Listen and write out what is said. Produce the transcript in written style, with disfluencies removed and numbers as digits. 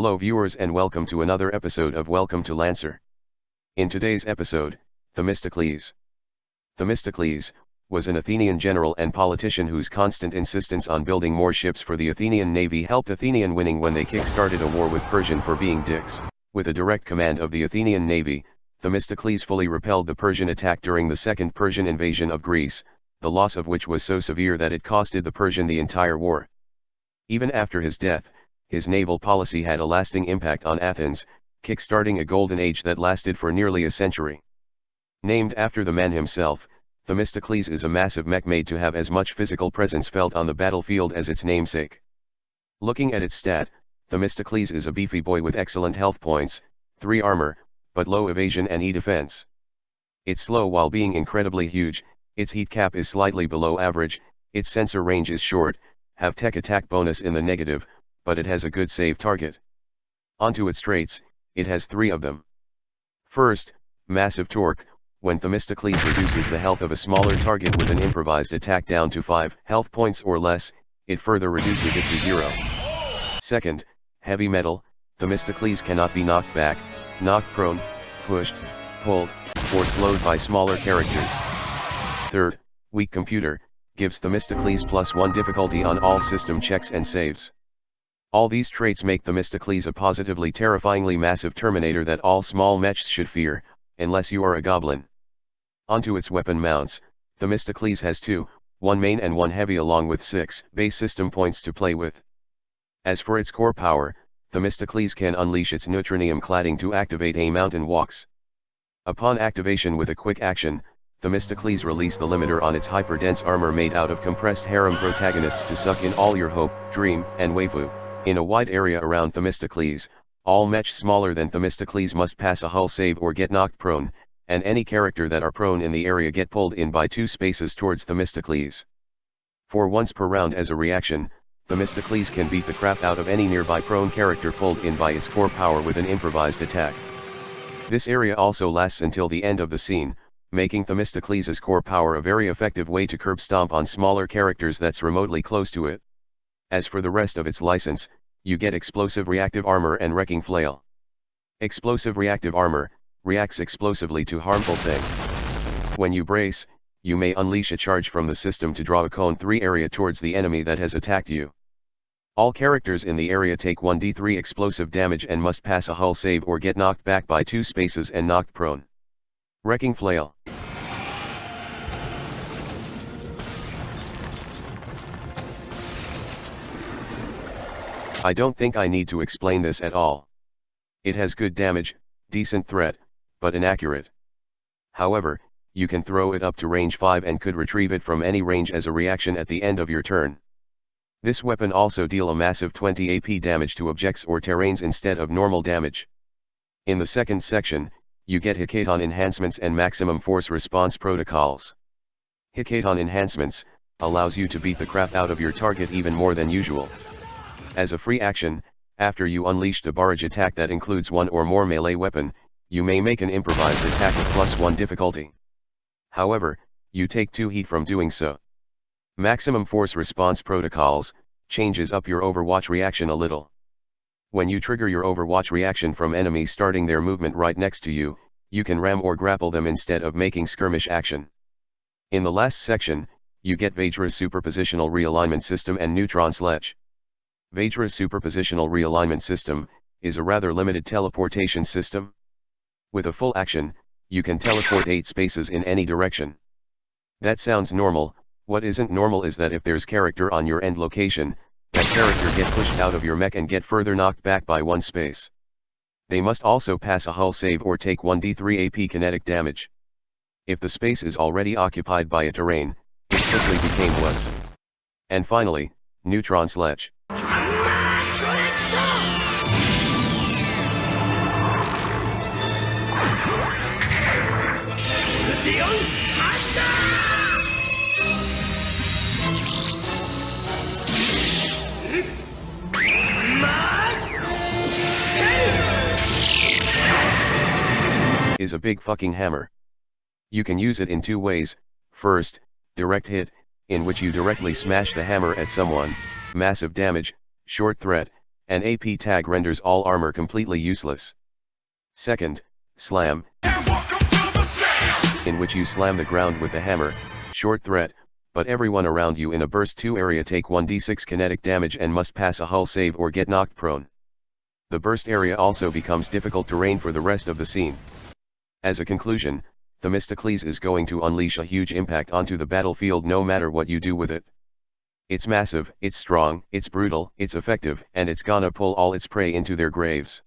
Hello viewers and welcome to another episode of Welcome to Lancer. In today's episode, Themistocles. Themistocles was an Athenian general and politician whose constant insistence on building more ships for the Athenian navy helped Athenian winning when they kick-started a war with Persian for being dicks. With a direct command of the Athenian navy, Themistocles fully repelled the Persian attack during the Second Persian invasion of Greece, the loss of which was so severe that it costed the Persian the entire war. Even after his death, his naval policy had a lasting impact on Athens, kick-starting a golden age that lasted for nearly a century. Named after the man himself, Themistocles is a massive mech made to have as much physical presence felt on the battlefield as its namesake. Looking at its stat, Themistocles is a beefy boy with excellent health points, 3 armor, but low evasion and E defense. It's slow while being incredibly huge, its heat cap is slightly below average, its sensor range is short, have tech attack bonus in the negative, but it has a good save target. Onto its traits, it has 3 of them. First, massive torque. When Themistocles reduces the health of a smaller target with an improvised attack down to 5 health points or less, it further reduces it to 0. Second, heavy metal. Themistocles cannot be knocked back, knocked prone, pushed, pulled, or slowed by smaller characters. Third, weak computer, gives Themistocles +1 difficulty on all system checks and saves. All these traits make Themistocles a positively terrifyingly massive Terminator that all small mechs should fear, unless you are a goblin. Onto its weapon mounts, Themistocles has 2, 1 main and 1 heavy along with 6 base system points to play with. As for its core power, Themistocles can unleash its neutronium cladding to activate a mountain walks. Upon activation with a quick action, Themistocles release the limiter on its hyper-dense armor made out of compressed harem protagonists to suck in all your hope, dream, and waifu. In a wide area around Themistocles, all mech smaller than Themistocles must pass a hull save or get knocked prone, and any character that are prone in the area get pulled in by 2 spaces towards Themistocles. For once per round as a reaction, Themistocles can beat the crap out of any nearby prone character pulled in by its core power with an improvised attack. This area also lasts until the end of the scene, making Themistocles' core power a very effective way to curb stomp on smaller characters that's remotely close to it. As for the rest of its license, you get explosive reactive armor and wrecking flail. Explosive reactive armor reacts explosively to harmful thing. When you brace, you may unleash a charge from the system to draw a cone 3 area towards the enemy that has attacked you. All characters in the area take 1d3 explosive damage and must pass a hull save or get knocked back by 2 spaces and knocked prone. Wrecking flail. I don't think I need to explain this at all. It has good damage, decent threat, but inaccurate. However, you can throw it up to range 5 and could retrieve it from any range as a reaction at the end of your turn. This weapon also deal a massive 20 AP damage to objects or terrains instead of normal damage. In the second section, you get Hekaton Enhancements and Maximum Force Response Protocols. Hekaton Enhancements allows you to beat the crap out of your target even more than usual. As a free action, after you unleashed a barrage attack that includes 1 or more melee weapon, you may make an improvised attack of +1 difficulty. However, you take 2 heat from doing so. Maximum Force Response Protocols changes up your Overwatch reaction a little. When you trigger your Overwatch reaction from enemies starting their movement right next to you, you can ram or grapple them instead of making skirmish action. In the last section, you get Vajra's Superpositional Realignment System and Neutron Sledge. Vajra's Superpositional Realignment System is a rather limited teleportation system. With a full action, you can teleport 8 spaces in any direction. That sounds normal. What isn't normal is that if there's character on your end location, that character get pushed out of your mech and get further knocked back by 1 space. They must also pass a hull save or take 1d3 AP kinetic damage. If the space is already occupied by a terrain, it quickly became was. And finally, Neutron Sledge. Is a big fucking hammer. You can use it in 2 ways. First, direct hit, in which you directly smash the hammer at someone, massive damage, short threat, An AP tag renders all armor completely useless. Second, slam, in which you slam the ground with the hammer, short threat, but everyone around you in a burst 2 area take 1d6 kinetic damage and must pass a hull save or get knocked prone. The burst area also becomes difficult terrain for the rest of the scene. As a conclusion, Themistocles is going to unleash a huge impact onto the battlefield no matter what you do with it. It's massive, it's strong, it's brutal, it's effective, and it's gonna pull all its prey into their graves.